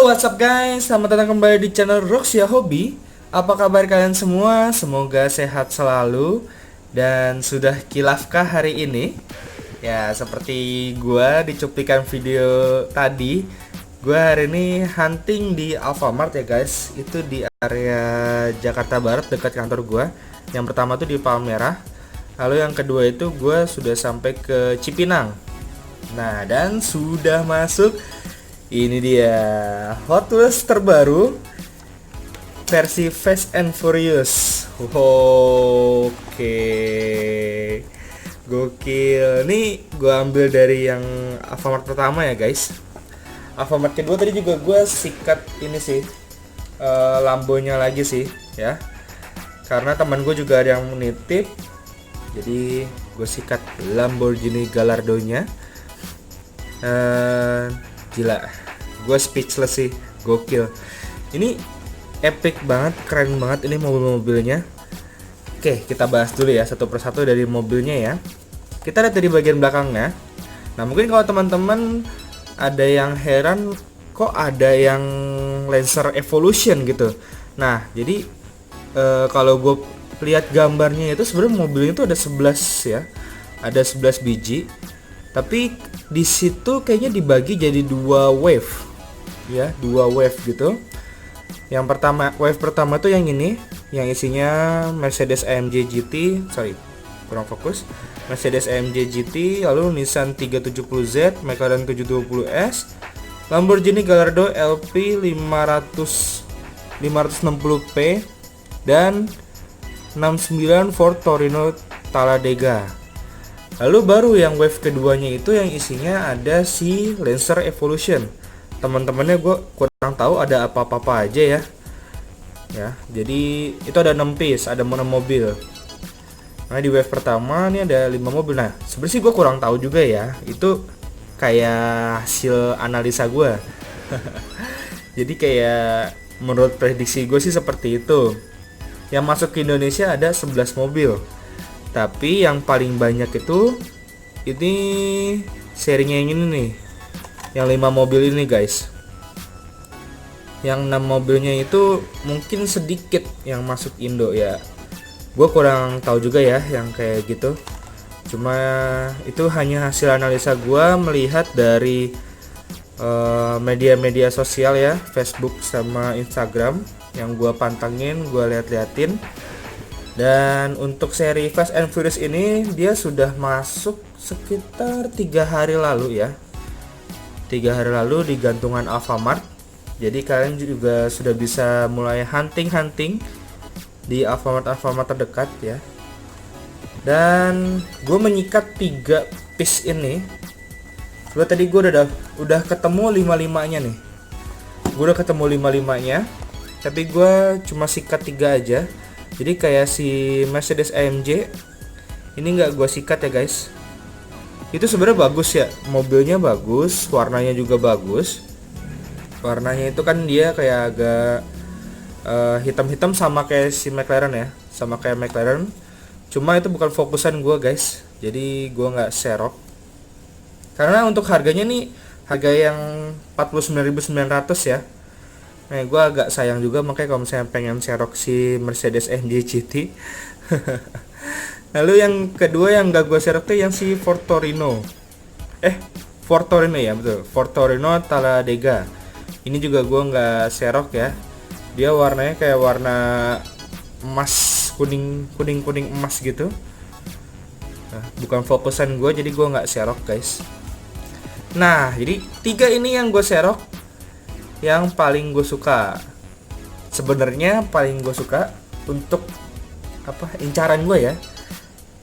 What's up guys? Selamat datang kembali di channel Roxia Hobby. Apa kabar kalian semua? Semoga sehat selalu. Dan sudah kilafkah hari ini? Ya, seperti gua di cuplikan video tadi, gua hari ini hunting di Alfamart ya guys. Itu di area Jakarta Barat dekat kantor gua. Yang pertama tuh di Palmerah. Lalu yang kedua itu gua sudah sampai ke Cipinang. Nah, dan sudah masuk. Ini dia Hot Wheels terbaru versi Fast and Furious. Oke, gokil. Ini gue ambil dari yang Alfamart pertama ya guys. Alfamart kedua tadi juga gue sikat ini sih, Lambonya lagi sih ya. Karena teman gue juga ada yang menitip, jadi gue sikat Lamborghini Gallardo-nya. Gila, gue speechless sih, gokil. Ini epic banget, keren banget ini mobil-mobilnya. Oke, kita bahas dulu ya satu persatu dari mobilnya ya. Kita lihat dari bagian belakangnya. Nah, mungkin kalau teman-teman ada yang heran, kok ada yang Lancer Evolution gitu. Nah, jadi kalau gue lihat gambarnya itu sebenarnya mobilnya itu ada 11 ya. Ada 11 biji. Tapi di situ kayaknya dibagi jadi dua wave, ya, dua wave gitu. Yang pertama, wave pertama tuh yang ini, yang isinya Mercedes AMG GT, kurang fokus. Mercedes AMG GT, lalu Nissan 370Z, McLaren 720S, Lamborghini Gallardo LP 560P, dan 69 Ford Torino Talladega. Lalu baru yang wave keduanya itu yang isinya ada si Lancer Evolution. Teman-temannya gue kurang tahu ada apa-apa aja ya. Ya, jadi itu ada 6 piece, ada 6 mobil. Nah, di wave pertama ini ada 5 mobil. Nah, sebenarnya sih gue kurang tahu juga ya. Itu kayak hasil analisa gue. Jadi kayak menurut prediksi gue sih seperti itu. Yang masuk ke Indonesia ada 11 mobil. Tapi yang paling banyak itu ini serinya yang ini nih, yang 5 mobil ini guys. Yang 6 mobilnya itu mungkin sedikit yang masuk Indo ya. Gue kurang tahu juga ya yang kayak gitu. Cuma itu hanya hasil analisa gue melihat dari media-media sosial ya, Facebook sama Instagram yang gue pantengin, gue liatin. Dan untuk seri Fast and Furious ini dia sudah masuk sekitar 3 hari lalu ya. 3 hari lalu di gantungan Alfamart. Jadi kalian juga sudah bisa mulai hunting di Alfamart terdekat ya. Dan gue menyikat 3 piece ini. Lo tadi gue udah ketemu 5-5-nya nih. Gue udah ketemu 5-5-nya. Tapi gue cuma sikat 3 aja. Jadi kayak si Mercedes AMG ini nggak gue sikat ya guys. Itu sebenarnya bagus ya, mobilnya bagus, warnanya juga bagus. Warnanya itu kan dia kayak agak hitam-hitam sama kayak si McLaren ya, sama kayak McLaren. Cuma itu bukan fokusan gue guys, jadi gue nggak serok. Karena untuk harganya nih harga yang 49.900 ya. Nah, gue agak sayang juga, makanya kalau misalnya pengen serok si Mercedes AMG GT. Lalu yang kedua yang gak gue serok tuh yang si Ford Torino. Ford Torino ya, betul, Ford Torino Talladega. Ini juga gue gak serok ya. Dia warnanya kayak warna emas, kuning emas gitu. Nah, bukan fokusan gue, jadi gue gak serok guys. Nah, jadi 3 ini yang gue serok. Yang paling gue suka, sebenarnya paling gue suka untuk incaran gue ya.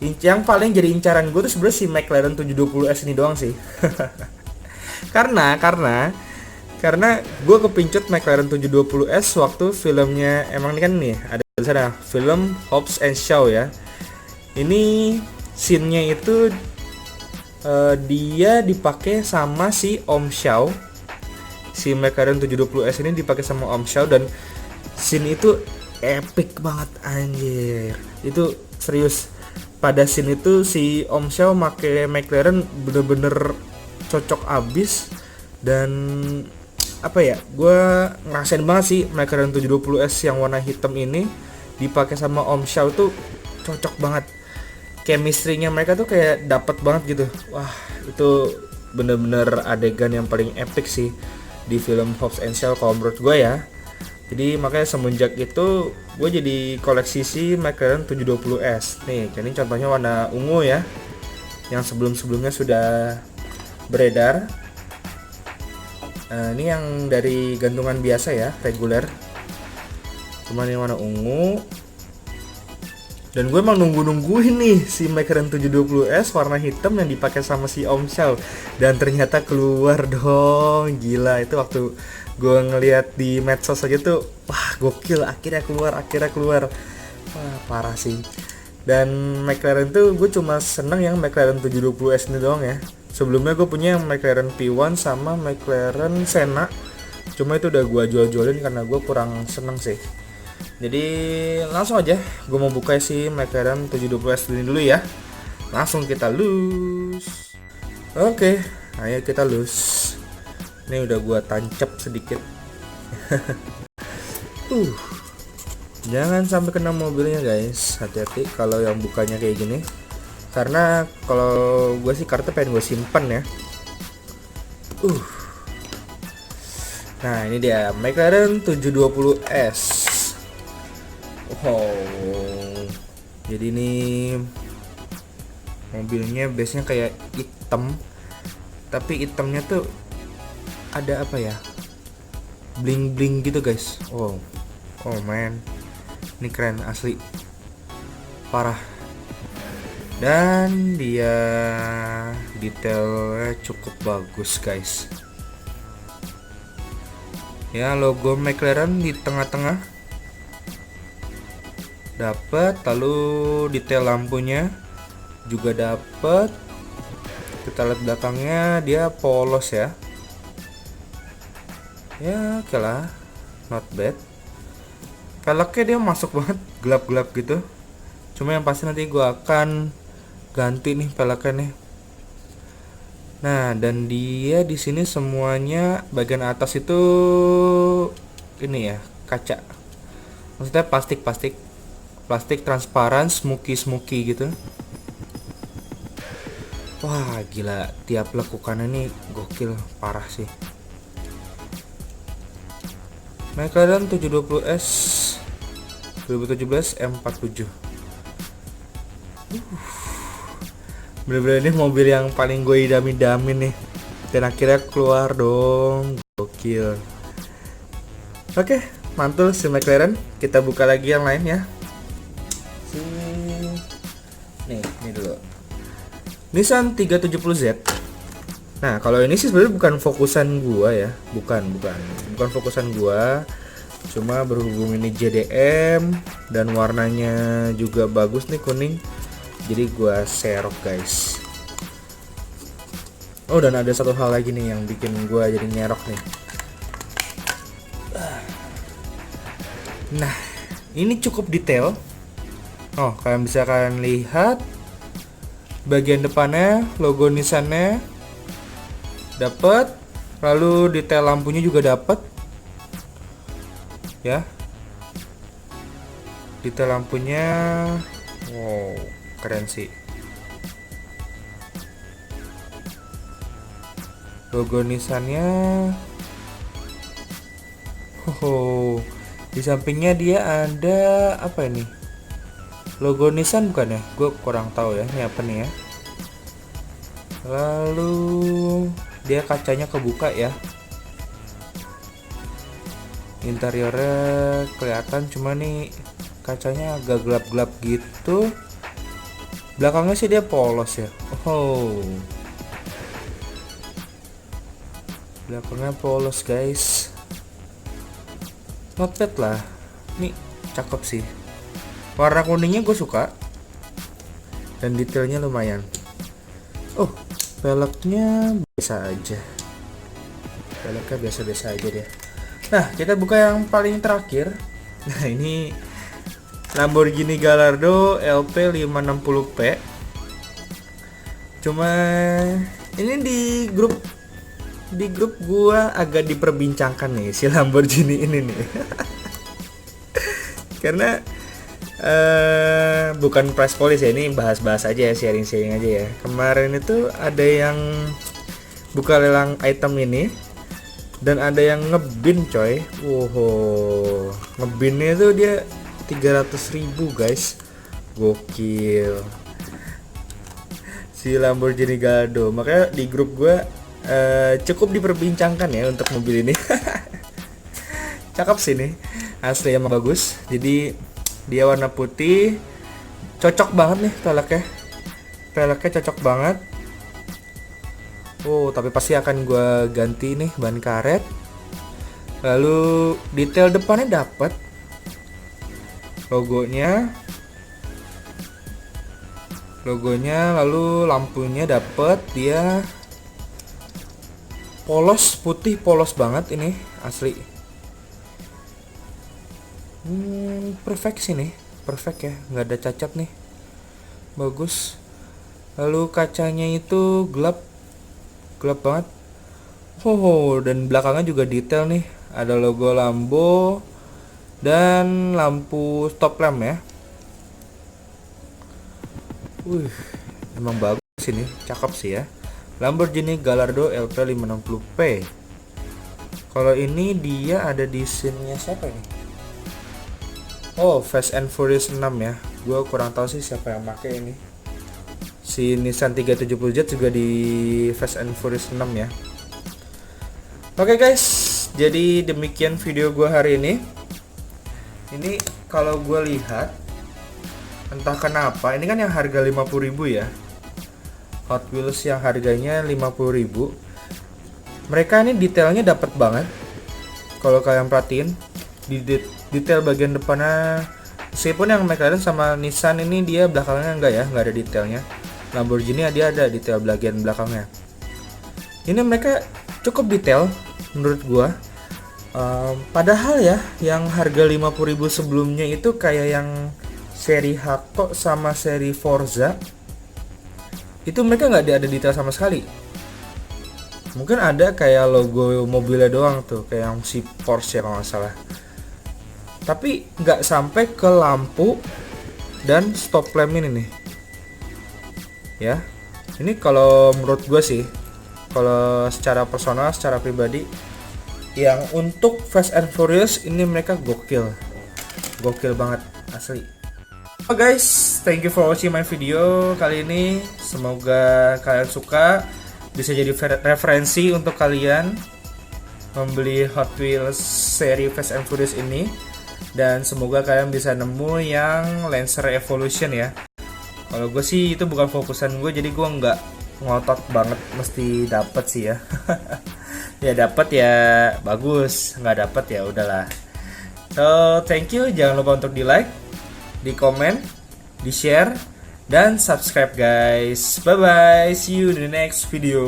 Yang paling jadi incaran gue tuh sebenarnya si McLaren 720S ini doang sih. karena gue kepincut McLaren 720S waktu filmnya, emang ini kan nih ada di sana film Hobbs and Shaw ya. Ini scene-nya itu dia dipakai sama si Om Shaw. Si McLaren 720S ini dipakai sama Om Shaw dan scene itu epic banget anjir. Itu serius. Pada scene itu si Om Shaw pakai McLaren bener-bener cocok abis dan apa ya, gue ngerasain banget sih McLaren 720S yang warna hitam ini dipakai sama Om Shaw tuh cocok banget. Chemistry-nya mereka tuh kayak dapet banget gitu. Wah, itu bener-bener adegan yang paling epic sih di film Hobbs and Shaw kalau menurut gue ya. Jadi makanya semenjak itu gue jadi koleksi si McLaren 720S. Nih, ini contohnya warna ungu ya, yang sebelum-sebelumnya sudah beredar. Ini yang dari gantungan biasa ya, reguler. Cuman yang warna ungu. Dan gue emang nungguin nih si McLaren 720S warna hitam yang dipakai sama si Om Shaw. Dan ternyata keluar dong. Gila, itu waktu gue ngeliat di medsos aja tuh, wah gokil, akhirnya keluar. Wah, parah sih. Dan McLaren tuh gue cuma seneng yang McLaren 720S ini doang ya. Sebelumnya gue punya yang McLaren P1 sama McLaren Senna. Cuma itu udah gue jual-jualin karena gue kurang seneng sih. Jadi langsung aja gue mau buka si McLaren 720S ini dulu ya. Langsung kita loose. Oke, ayo kita loose. Ini udah gue tancap sedikit. Jangan sampai kena mobilnya guys. Hati-hati kalau yang bukanya kayak gini. Karena kalau gue sih kartu pengen gue simpen ya. Nah, ini dia McLaren 720S. Jadi ini mobilnya biasanya kayak hitam, tapi hitamnya tuh ada apa ya, bling bling gitu guys. Oh man, ini keren asli, parah. Dan dia detailnya cukup bagus guys ya. Logo McLaren di tengah-tengah dapat, lalu detail lampunya juga dapat. Kita lihat belakangnya, dia polos ya. Ya oke lah, not bad. Velgnya dia masuk banget, gelap-gelap gitu. Cuma yang pasti nanti gue akan ganti nih velgnya nih. Nah, dan dia di sini semuanya bagian atas itu ini ya, kaca. Maksudnya plastik transparan, smoky gitu. Wah gila, tiap lekukannya nih gokil, parah sih. McLaren 720S 2017 M47. Bener-bener ini mobil yang paling gue idamin nih. Dan akhirnya keluar dong, gokil. Oke, mantul si McLaren. Kita buka lagi yang lain ya. Nih, ini dulu. Nissan 370Z. Nah, kalau ini sih sebenarnya bukan fokusan gua ya. Bukan fokusan gua. Cuma berhubung ini JDM dan warnanya juga bagus nih, kuning. Jadi gua serok, guys. Oh, dan ada satu hal lagi nih yang bikin gua jadi nyerok nih. Nah, ini cukup detail. Oh, kalian bisa lihat bagian depannya, logo Nissan-nya dapat, lalu detail lampunya juga dapat. Ya. Detail lampunya wow, keren sih. Logo Nissan-nya. Di sampingnya dia ada apa ini? Logo Nissan bukan ya? Gue kurang tahu ya, ini apa nih ya. Lalu dia kacanya kebuka ya. Interiornya kelihatan, cuma nih kacanya agak gelap-gelap gitu. Belakangnya sih dia polos ya. Belakangnya polos guys. Not bad lah. Nih cakep sih. Warna kuningnya gue suka. Dan detailnya lumayan. Velgnya biasa aja. Velgnya biasa-biasa aja deh. Nah, kita buka yang paling terakhir. Nah, ini Lamborghini Gallardo LP560P. Cuma ini di grup di grup gua agak diperbincangkan nih si Lamborghini ini nih. Karena bukan price police ya, ini bahas-bahas aja ya, sharing-sharing aja ya. Kemarin itu ada yang buka lelang item ini dan ada yang ngebin coy. Wow, ngebinnya tuh dia 300.000 guys, gokil si Lamborghini Gallardo. Makanya di grup gue cukup diperbincangkan ya untuk mobil ini. Cakep sih nih, asli emang bagus. Jadi dia warna putih, cocok banget nih peleknya cocok banget. Oh, tapi pasti akan gue ganti nih ban karet. Lalu detail depannya dapat, logonya, lalu lampunya dapat. Dia polos, putih polos banget ini asli. Perfect sih nih, perfect ya, nggak ada cacat nih, bagus. Lalu kacanya itu gelap banget. Dan belakangnya juga detail nih, ada logo Lambo dan lampu stop lamp ya. Emang bagus ini, cakep sih ya. Lamborghini Gallardo LP 560P. Kalau ini dia ada di scene-nya siapa ini? Oh, Fast and Furious 6 ya. Gue kurang tahu sih siapa yang pakai ini. Si Nissan 370Z juga di Fast and Furious 6 ya. Oke guys, jadi demikian video gue hari ini. Ini kalau gue lihat, entah kenapa ini kan yang harga 50.000 ya. Hot Wheels yang harganya 50.000. Mereka ini detailnya dapat banget. Kalau kalian perhatiin di detail bagian depannya, meskipun yang McLaren sama Nissan ini dia belakangnya nggak ada detailnya. Lamborghini dia ada detail bagian belakangnya. Ini mereka cukup detail menurut gua. Padahal ya yang harga 50.000 sebelumnya itu kayak yang seri Hako sama seri Forza, itu mereka nggak ada detail sama sekali. Mungkin ada kayak logo mobilnya doang tuh, kayak yang si Porsche kalau nggak salah. Tapi nggak sampai ke lampu dan stop lamp ini nih. Ya, ini kalau menurut gue sih, kalau secara personal, secara pribadi, yang untuk Fast and Furious ini mereka gokil banget asli. Oh guys, thank you for watching my video kali ini. Semoga kalian suka, bisa jadi referensi untuk kalian membeli Hot Wheels seri Fast and Furious ini. Dan semoga kalian bisa nemu yang Lancer Evolution ya. Kalau gue sih itu bukan fokusan gue, jadi gue nggak ngotot banget mesti dapet sih ya. Ya dapet ya bagus, nggak dapet ya udahlah. So thank you, jangan lupa untuk di like, di komen, di share, dan subscribe guys. Bye bye, see you in the next video.